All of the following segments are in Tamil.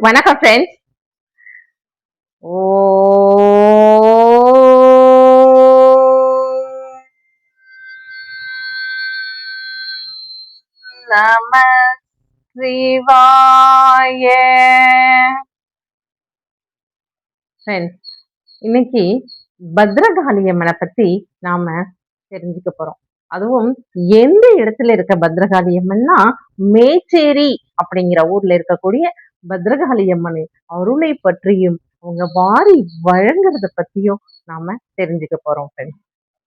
வணக்கம் ஃப்ரெண்ட்ஸ். ஓ நம சிவாய. ஃப்ரெண்ட்ஸ், இன்னைக்கு பத்ரகாளி அம்மனை பத்தி நாம தெரிஞ்சுக்க போறோம். அதுவும் எந்த இடத்துல இருக்க பத்ரகாளி அம்மன்னா, மேச்சேரி அப்படிங்கிற ஊர்ல இருக்கக்கூடிய பத்ரகாளி அம்மன் அருளை பற்றியும் அவங்க வாரி வழங்குறத பத்தியும் நாம தெரிஞ்சுக்க போறோம் ஃப்ரெண்ட்ஸ்.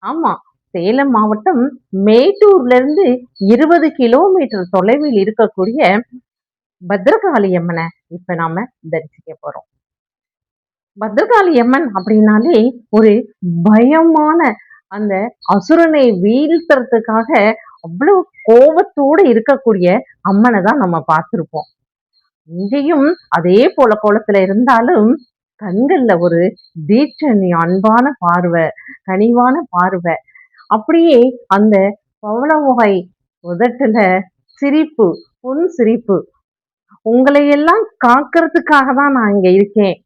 ஆமா, சேலம் மாவட்டம் மேட்டூர்ல இருந்து 20 கிலோமீட்டர் தொலைவில் இருக்கக்கூடிய பத்ரகாளி அம்மனை இப்ப நாம தரிசிக்க போறோம். பத்ரகாளி அம்மன் அப்படின்னாலே ஒரு பயமான, அந்த அசுரனை வீழ்த்துறதுக்காக அவ்வளவு கோபத்தோடு இருக்கக்கூடிய அம்மனை தான் நம்ம பார்த்திருப்போம். இங்கேயும் அதே போல கோலத்துல இருந்தாலும் கண்கள்ல ஒரு தீட்சணி, அன்பான பார்வை, கனிவான பார்வை, அப்படியே அந்த பவளவாய் உதட்டுல சிரிப்பு, புன் சிரிப்பு. உங்களை எல்லாம் காக்கிறதுக்காக தான் நான் இங்க இருக்கேன்.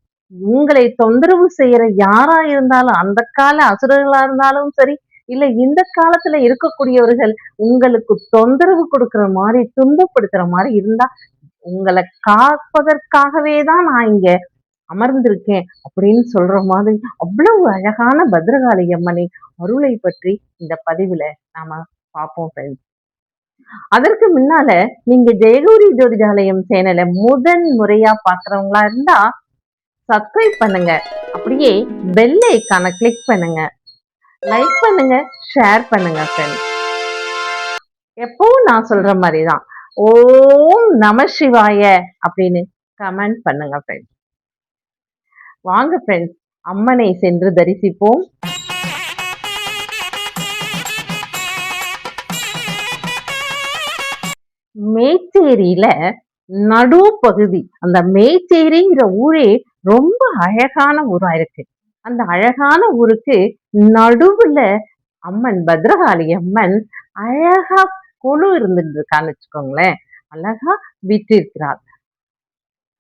உங்களை தொந்தரவு செய்யற யாரா இருந்தாலும், அந்த கால அசுரர்களா இருந்தாலும் சரி, இல்ல இந்த காலத்துல இருக்கக்கூடியவர்கள் உங்களுக்கு தொந்தரவு கொடுக்கிற மாதிரி, துன்பப்படுத்துற மாதிரி இருந்தா உங்களை காப்பதற்காகவே தான் நான் இங்க அமர்ந்திருக்கேன் அப்படின்னு சொல்ற மாதிரி அவ்வளவு அழகான பத்ரகாளி அம்மனை அருளை பற்றி இந்த பதிவுல நாம பார்ப்போம் ஃப்ரெண்ட்ஸ். அதற்கு முன்னால நீங்க ஜெயகௌரி ஜோதிடாலயம் சேனலை முதன் முறையா பாக்குறவங்களா இருந்தா சப்ஸ்கிரைப் பண்ணுங்க, அப்படியே பெல் ஐகானை கிளிக் பண்ணுங்க, லைக் பண்ணுங்க, ஷேர் பண்ணுங்க ஃப்ரெண்ட்ஸ். எப்பவும் நான் சொல்ற மாதிரிதான் ஓம் நம சிவாய அப்படின்னு கமெண்ட் பண்ணுங்க ஃப்ரெண்ட்ஸ். வாங்க ஃப்ரெண்ட்ஸ், அம்மனை சென்று தரிசிப்போம். மேச்சேரியில நடு பகுதி, அந்த மேச்சேரிங்கிற ஊரே ரொம்ப அழகான ஊரா இருக்கு. அந்த அழகான ஊருக்கு நடுவுல அம்மன் பத்ரகாளி அம்மன் அழகா கொலு இருந்துட்டு இருக்கான்னு வச்சுக்கோங்களேன். அழகா விட்டிருக்கிறார்.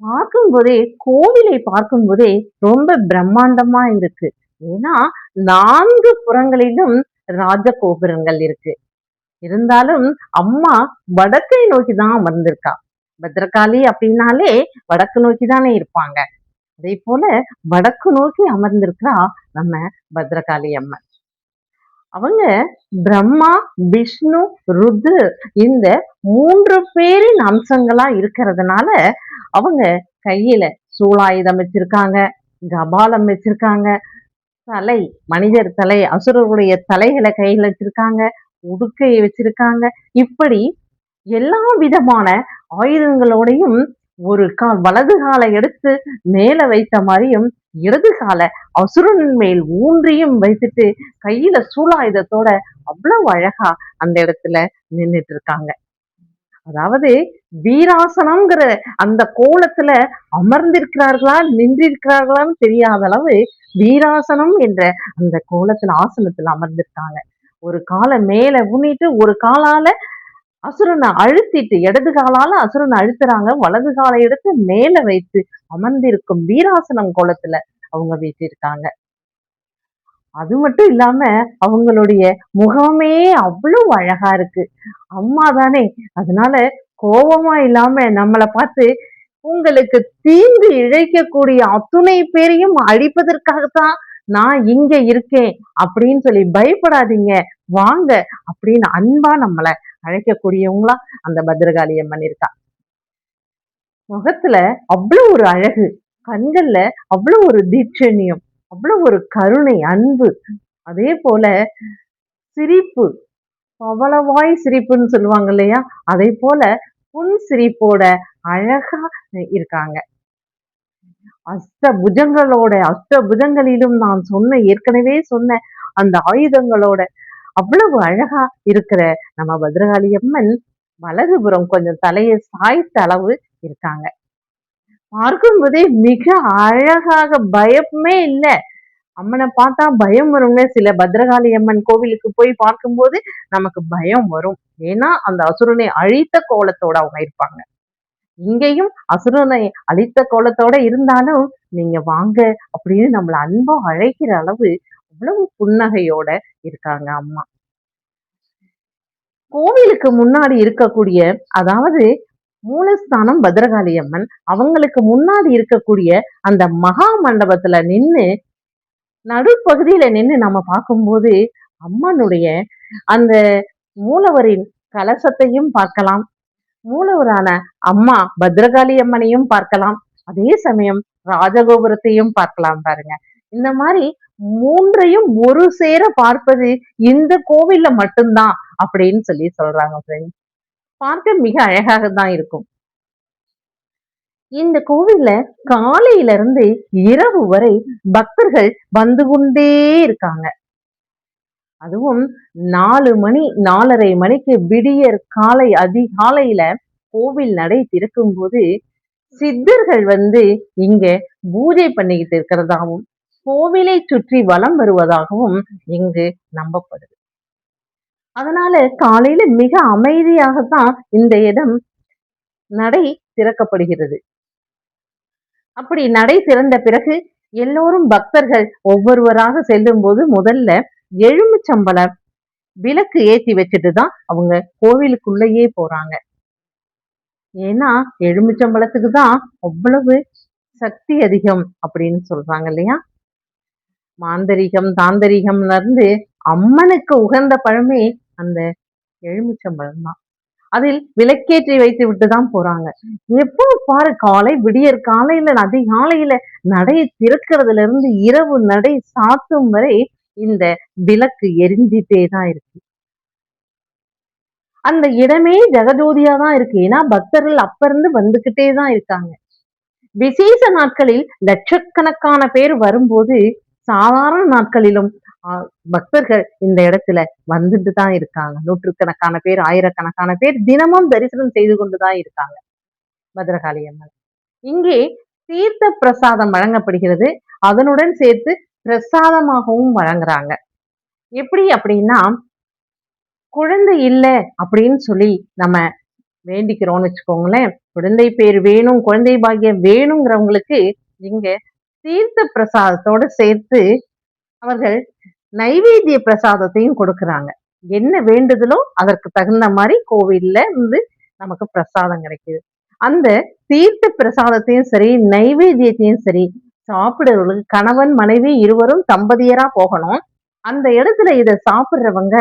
பார்க்கும்போதே, கோவிலை பார்க்கும்போதே ரொம்ப பிரம்மாண்டமா இருக்கு. ஏன்னா 4 புறங்களிலும் ராஜ கோபுரங்கள் இருக்கு. இருந்தாலும் அம்மா வடக்கை நோக்கிதான் அமர்ந்திருக்கா. பத்ரகாளி அப்படின்னாலே வடக்கு நோக்கி தானே இருப்பாங்க. அதே போல வடக்கு நோக்கி அமர்ந்திருக்கிறா நம்ம பத்ரகாளி அம்மன். அவங்க பிரம்மா, விஷ்ணு, ருத்ரு இந்த 3 பேரின் அம்சங்களா இருக்கிறதுனால அவங்க கையில சூலாயுதம் வச்சிருக்காங்க, கபாலம் வச்சிருக்காங்க, தலை மனிதர் தலை, அசுரருடைய தலைகளை கையில வச்சிருக்காங்க, உடுக்கையை வச்சிருக்காங்க. இப்படி எல்லா விதமான ஆயுதங்களோடையும் ஒரு வலது காலை எடுத்து மேல வைத்த மாதிரியும், இடது காலை அசுரன் மேல் ஊன்றியும் வைத்துட்டு கையில சூலாயுதத்தோட அவ்வளவு அழகா அந்த இடத்துல நின்றுட்டு இருக்காங்க. அதாவது வீராசனம்ங்கிற அந்த கோலத்துல அமர்ந்திருக்கிறார்களா, நின்றிருக்கிறார்களான்னு தெரியாத அளவு வீராசனம் என்ற அந்த கோலத்துல, ஆசனத்துல அமர்ந்திருக்காங்க. ஒரு காலை மேல ஊனிட்டு ஒரு காலால அசுரனை அழுத்திட்டு, இடது காலால அசுரனை அழுத்துறாங்க, வலது காலை எடுத்து மேல வைத்து அமர்ந்திருக்கும் வீராசனம் கோலத்துல அவங்க வீட்டிருக்காங்க. அது மட்டும் இல்லாம அவங்களுடைய முகமே அவ்வளவு அழகா இருக்கு. அம்மா தானே, அதனால கோபமா இல்லாம நம்மளை பார்த்து உங்களுக்கு தீங்கு இழைக்கக்கூடிய அத்துணை பேரையும் அழிப்பதற்காகத்தான் நான் இங்க இருக்கேன் அப்படின்னு சொல்லி பயப்படாதீங்க, வாங்க அப்படின்னு அன்பா நம்மளை அழைக்கக்கூடியவங்களா அந்த பத்ரகாளி அம்மன் இருக்கா. முகத்துல அவ்வளவு ஒரு அழகு, கண்கள்ல அவ்வளவு ஒரு தீட்சண்யம், அவ்வளவு ஒரு கருணை, அன்பு. அதே போல சிரிப்பு, பவளவாய் சிரிப்புன்னு சொல்லுவாங்க இல்லையா, அதே போல புன் சிரிப்போட அழகா இருக்காங்க. அஷ்டபுஜங்களிலும் நான் ஏற்கனவே சொன்ன அந்த ஆயுதங்களோட அவ்வளவு அழகா இருக்கிற நம்ம பத்ரகாளி அம்மன் வலதுபுறம் கொஞ்சம் தலையை சாய்த்த அளவு இருக்காங்க. பார்க்கும்போதே மிக அழகாக, பயமே இல்லை. அம்மனை பார்த்தா பயம் வரும்னு சில பத்ரகாளி அம்மன் கோவிலுக்கு போய் பார்க்கும்போது நமக்கு பயம் வரும். ஏன்னா அந்த அசுரனை அழித்த கோலத்தோட அவங்க இருப்பாங்க. இங்கேயும் அசுரனை அழித்த கோலத்தோட இருந்தாலும் நீங்க வாங்க அப்படின்னு நம்மள அன்பா அழைக்கிற அளவு அவ்வளவு புன்னகையோட இருக்காங்க அம்மா. கோவிலுக்கு முன்னாடி இருக்கக்கூடிய, அதாவது மூலஸ்தானம் பத்ரகாளி அம்மன். அவங்களுக்கு முன்னாடி இருக்கக்கூடிய அந்த மகா மண்டபத்துல நின்னு, நடுப்பகுதியில நின்னு நம்ம பார்க்கும்போது, அம்மனுடைய அந்த மூலவரின் கலசத்தையும் பார்க்கலாம். மூலவரான அம்மா பத்ரகாளி அம்மனையும் பார்க்கலாம். அதே சமயம் ராஜகோபுரத்தையும் பார்க்கலாம் பாருங்க. இந்த மாரி 3யும் ஒரு சேர பார்ப்பது இந்த கோவில்ல மட்டும்தான் அப்படின்னு சொல்றாங்க ஃப்ரெண்ட்ஸ். பார்க்க மிக அழகாக தான் இருக்கும். இந்த கோவில்ல காலையில இருந்து இரவு வரை பக்தர்கள் வந்து கொண்டே இருக்காங்க. அதுவும் 4 மணி 4:30 மணிக்கு விடியற் காலை அதிகாலையில கோவில் நடை திறக்கும்போது சித்தர்கள் வந்து இங்க பூஜை பண்ணிக்கிட்டு இருக்கிறதாகவும், கோவிலை சுற்றி வலம் வருவதாகவும் இங்கு நம்பப்படுது. அதனால காலையில மிக அமைதியாகத்தான் இந்த இடம் நடை திறக்கப்படுகிறது. அப்படி நடை திறந்த பிறகு எல்லோரும் பக்தர்கள் ஒவ்வொருவராக செல்லும்போது முதல்ல எலுமிச்சம்பழ விளக்கு ஏத்தி வச்சுட்டு தான் அவங்க கோவிலுக்குள்ளேயே போறாங்க. ஏன்னா எலுமிச்சம்பழத்துக்கு தான் அவ்வளவு சக்தி அதிகம் அப்படின்னு சொல்றாங்க இல்லையா? மாந்தரிகம், தாந்தரிகம்ல இருந்து அம்மனுக்கு உகந்த பழமே அந்த எலுமிச்சம்பழம் தான். அதில் விளக்கேற்றி வைத்து விட்டு தான் போறாங்க. எப்போ பாரு விடியற் காலையில அதிகாலையில நடை திறக்கிறதுல இருந்து இரவு நடை சாத்தும் வரை இந்த விளக்கு எரிஞ்சிட்டே தான் இருக்கு. அந்த இடமே ஜெகஜோதியா தான் இருக்கு. ஏன்னா பக்தர்கள் அப்ப இருந்து வந்துகிட்டே தான் இருக்காங்க. விசேஷ நாட்களில் லட்சக்கணக்கான பேர் வரும்போது சாதாரண நாட்களிலும் பக்தர்கள் இந்த இடத்துல வந்துட்டு தான் இருக்காங்க. நூற்றுக்கணக்கான பேர், ஆயிரக்கணக்கான பேர் தினமும் தரிசனம் செய்து கொண்டுதான் இருக்காங்க பத்ரகாளி அம்மன். இங்கே தீர்த்த பிரசாதம் வழங்கப்படுகிறது. அதனுடன் சேர்த்து பிரசாதமாகவும் வழங்குறாங்க. எப்படி அப்படின்னா, குழந்தை இல்ல அப்படின்னு சொல்லி நம்ம வேண்டிக்கிறோம்னு வச்சுக்கோங்களேன். குழந்தை பேர் வேணும், குழந்தை பாக்கியம் வேணுங்கிறவங்களுக்கு இங்க தீர்த்த பிரசாதத்தோட சேர்த்து அவர்கள் நைவேத்திய பிரசாதத்தையும் கொடுக்குறாங்க. என்ன வேண்டுதலோ அதற்கு தகுந்த மாதிரி கோவில்ல இருந்து நமக்கு பிரசாதம் கிடைக்குது. அந்த தீர்த்த பிரசாதத்தையும் சரி, நைவேத்தியத்தையும் சரி சாப்பிடுறவங்களுக்கு கணவன், மனைவி இருவரும் தம்பதியரா போகணும். அந்த இடத்துல இத சாப்பிடுறவங்க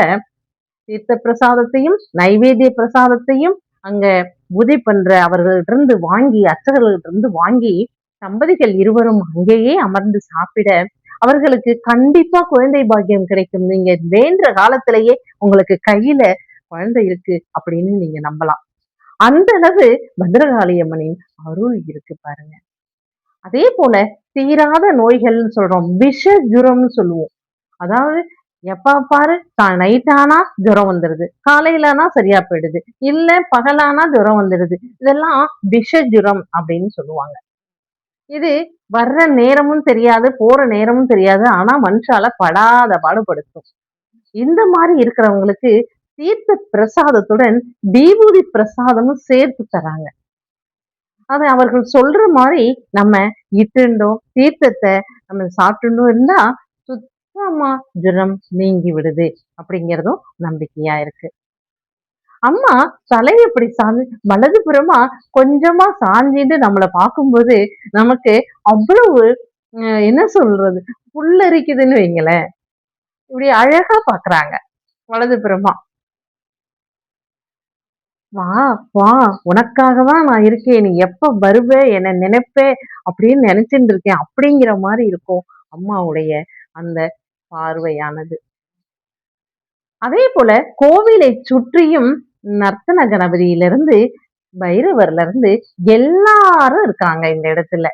தீர்த்த பிரசாதத்தையும், நைவேத்திய பிரசாதத்தையும் அங்க பூஜை பண்ற அவர்களிடமிருந்து வாங்கி, அர்ச்சகர்களிடமிருந்து வாங்கி தம்பதிகள் இருவரும் அங்கேயே அமர்ந்து சாப்பிட அவர்களுக்கு கண்டிப்பா குழந்தை பாக்கியம் கிடைக்கும். நீங்க வேண்டுற காலத்திலேயே உங்களுக்கு கையில குழந்தை இருக்கு அப்படின்னு நீங்க நம்பலாம். அந்த அளவு பத்ரகாளி அம்மனின் அருள் இருக்கு பாருங்க. அதே போல தீராத நோய்கள்னு சொல்றோம். விஷ ஜுரம்னு சொல்லுவோம். அதாவது எப்ப பாரு நைட் ஆனா ஜுரம் வந்துருது, காலையிலனா சரியா போயிடுது, இல்ல பகலானா ஜுரம் வந்துடுது. இதெல்லாம் விஷ ஜுரம் அப்படின்னு சொல்லுவாங்க. இது வர்ற நேரமும் தெரியாது, போற நேரமும் தெரியாது. ஆனா மனுஷால படாத பாடுபடுத்தும். இந்த மாதிரி இருக்கிறவங்களுக்கு தீர்த்த பிரசாதத்துடன் விபூதி பிரசாதமும் சேர்த்து தராங்க. அதை அவர்கள் சொல்ற மாதிரி நம்ம இட்டுண்டோம் தீர்த்தத்தை நம்ம சாப்பிட்டுண்டோம் இருந்தா சுத்தமா ஜுரம் நீங்கி விடுது அப்படிங்கிறதும் நம்பிக்கையா இருக்கு. அம்மா தலையை இப்படி வலதுபுறமா கொஞ்சமா சாஞ்சிட்டு நம்மளை பார்க்கும்போது நமக்கு அவ்வளவு என்ன சொல்றது புல்லரிக்குதுன்னு வைங்களேன். இப்படி அழகா பாக்குறாங்க வலதுபுறமா. வா வா உனக்காகதான் நான் இருக்கேன், நீ எப்ப வருவ என்ன நினைப்ப அப்படின்னு நினைச்சுட்டு இருக்கேன் அப்படிங்கிற மாதிரி இருக்கும் அம்மாவுடைய அந்த பார்வையானது. அதே போல கோவிலை சுற்றியும் நர்த்தன கணபதியிலிருந்து பைரவர்ல இருந்து எல்லாரும் இருக்காங்க இந்த இடத்துல.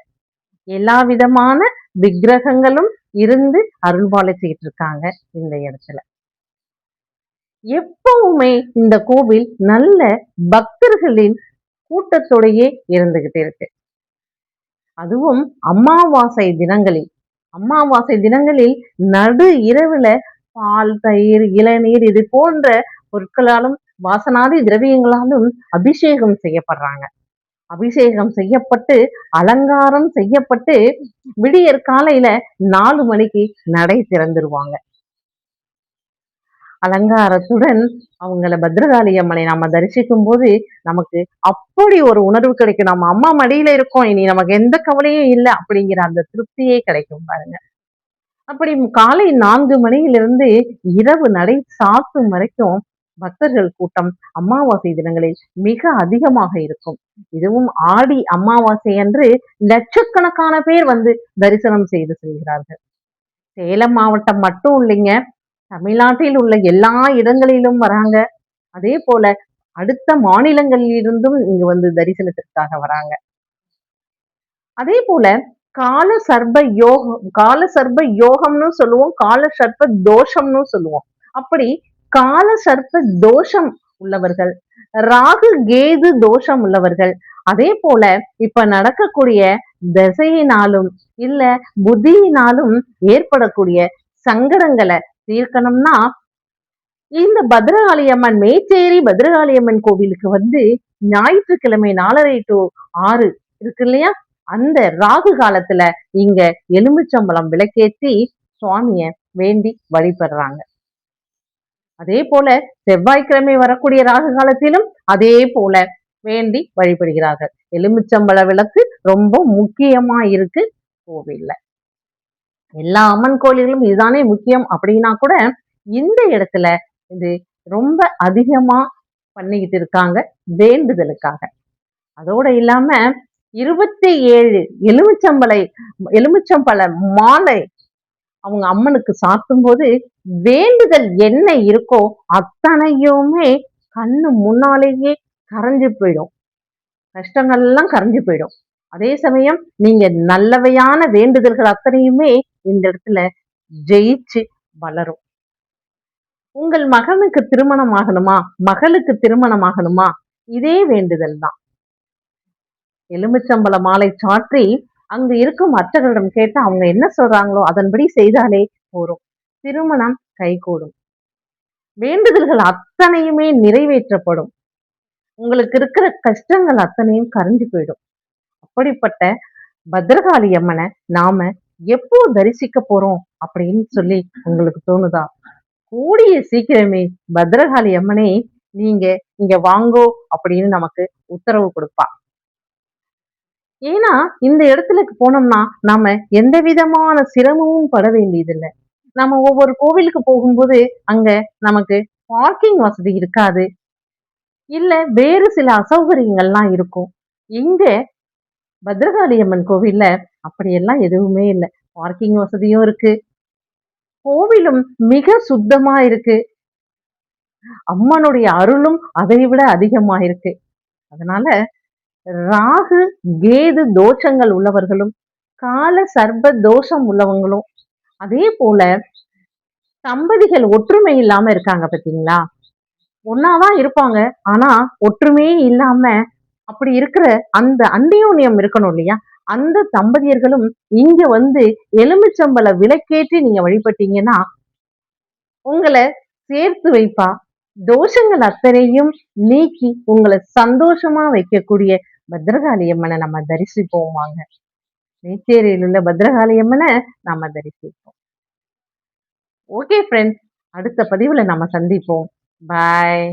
எல்லா விதமான விக்கிரகங்களும் இருந்து அருள்பாலிச்சுக்கிட்டு இருக்காங்க இந்த இடத்துல. எப்பவுமே இந்த கோவில் நல்ல பக்தர்களின் கூட்டத்தோடையே இருந்துகிட்டு இருக்கு. அதுவும் அமாவாசை தினங்களில் நடு இரவுல பால், தயிர், இளநீர் இது போன்ற பொருட்களாலும் வாசனாதி திரவியங்களாலும் அபிஷேகம் செய்யப்படுறாங்க. அபிஷேகம் செய்யப்பட்டு, அலங்காரம் செய்யப்பட்டு, விடியற் காலையில 4 மணிக்கு நடை திறந்துருவாங்க. அலங்காரத்துடன் அவங்கள பத்ரகாளி அம்மனை நாம தரிசிக்கும்போது, நமக்கு அப்படி ஒரு உணர்வு கிடைக்கும். நம்ம அம்மா மடியில இருக்கோம். இனி நமக்கு எந்த கவலையும் இல்ல. அப்படிங்கிற அந்த திருப்தியே கிடைக்கும் பாருங்க. அப்படி காலை 4 மணியிலிருந்து இரவு நடை சாத்தும் வரைக்கும் பக்தர்கள் கூட்டம் அமாவாசை தினங்களில் மிக அதிகமாக இருக்கும். இதுவும் ஆடி அமாவாசை அன்று லட்சக்கணக்கான பேர் வந்து தரிசனம் செய்து செல்கிறார்கள். சேலம் மாவட்டம் மட்டும் இல்லைங்க. தமிழ்நாட்டில் உள்ள எல்லா இடங்களிலும் வராங்க. அதே போல அடுத்த மாநிலங்களில் இருந்தும் இங்க வந்து தரிசனத்திற்காக வராங்க. அதே போல கால சர்ப்ப யோகம்னு சொல்லுவோம். கால சர்ப்ப தோஷம்னு சொல்லுவோம். அப்படி கால சர்ப்ப தோஷம் உள்ளவர்கள், ராகு கேது தோஷம் உள்ளவர்கள், அதே போல இப்ப நடக்கக்கூடிய திசையினாலும் இல்ல புத்தியினாலும் ஏற்படக்கூடிய சங்கடங்களை தீர்க்கணும்னா இந்த பத்ரகாளி அம்மன் மேச்சேரி பத்ரகாளி அம்மன் கோவிலுக்கு வந்து ஞாயிற்றுக்கிழமை 4:30 to 6 இருக்கு இல்லையா? அந்த ராகு காலத்துல இங்க எலுமிச்சம்பழம் விளக்கேத்தி சுவாமிய வேண்டி வழிபடுறாங்க. அதே போல செவ்வாய்க்கிழமை வரக்கூடிய ராகு காலத்திலும் அதே போல வேண்டி வழிபடுகிறார்கள். எலுமிச்சம்பழ விளக்கு ரொம்ப முக்கியமா இருக்கு கோவில்ல. எல்லா அம்மன் கோயில்களும் இதுதானே முக்கியம் அப்படின்னா கூட இந்த இடத்துல இது ரொம்ப அதிகமா பண்ணிக்கிட்டு இருக்காங்க வேண்டுதலுக்காக. அதோட இல்லாம 27 எலுமிச்சம்பழ மாலை அவங்க அம்மனுக்கு சாத்தும் போது வேண்டுதல் என்ன இருக்கோ அத்தனையுமே கண்ணு முன்னாலேயே கரைஞ்சு போயிடும். கஷ்டங்கள் எல்லாம் கரைஞ்சு போயிடும். அதே சமயம் நீங்க நல்லவையான வேண்டுதல்கள் அத்தனையுமே இந்த இடத்துல ஜெயிச்சு வளரும். உங்கள் மகனுக்கு திருமணம் ஆகணுமா? மகளுக்கு திருமணம் ஆகணுமா? இதே வேண்டுதல் தான். எலுமிச்சம்பழ மாலை சாற்றி அங்கு இருக்கும் அர்ச்சகரிடம் கேட்டு அவங்க என்ன சொல்றாங்களோ அதன்படி செய்தாலே போரும். திருமணம் கைகூடும். வேண்டுதல்கள் அத்தனையுமே நிறைவேற்றப்படும். உங்களுக்கு இருக்கிற கஷ்டங்கள் அத்தனையும் கரைஞ்சு போயிடும். அப்படிப்பட்ட பத்ரகாளி அம்மனை நாம எப்போ தரிசிக்க போறோம் அப்படின்னு சொல்லி உங்களுக்கு தோணுதா? கூடிய சீக்கிரமே பத்ரகாளி அம்மனே நீங்க இங்க வாங்கோ அப்படின்னு நமக்கு உத்தரவு கொடுப்பா. ஏன்னா இந்த இடத்துக்கு போனோம்னா நாம எந்த விதமான சிரமமும் பட வேண்டியதில்லை. நம்ம ஒவ்வொரு கோவிலுக்கு போகும்போது அங்க நமக்கு பார்க்கிங் வசதி இருக்காது. இல்ல வேறு சில அசௌகரியங்கள்லாம் இருக்கும். இங்க பத்ரகாளி அம்மன் கோவில்ல அப்படியெல்லாம் எதுவுமே இல்ல. பார்க்கிங் வசதியும் இருக்கு. கோவிலும் மிக சுத்தமா இருக்கு. அம்மனுடைய அருளும் அதை விட அதிகமா இருக்கு. அதனால ராகு கேது தோஷங்கள் உள்ளவர்களும் கால சர்ப்ப தோஷம் உள்ளவங்களும் அதே போல தம்பதிகள் ஒற்றுமை இல்லாம இருக்காங்க பாத்தீங்களா? ஒன்னாதான் இருப்பாங்க. ஆனா ஒற்றுமையே இல்லாம அப்படி இருக்கிற அந்த அந்யோன்யம் இருக்கணும் இல்லையா? அந்த தம்பதியர்களும் இங்க வந்து எலுமிச்சம்பழ விளக்கேற்றி நீங்க வழிபட்டீங்கன்னா உங்களை சேர்த்து வைப்பா. தோஷங்கள் அத்தனையும் நீக்கி உங்களை சந்தோஷமா வைக்கக்கூடிய பத்ரகாளி அம்மனை நம்ம தரிசிப்போம் வாங்க. மேச்சேரியில் உள்ள பத்ரகாளி அம்மனை நாம தரிசிப்போம். ஓகே ஃப்ரெண்ட்ஸ், அடுத்த பதிவுல நம்ம சந்திப்போம். பாய்.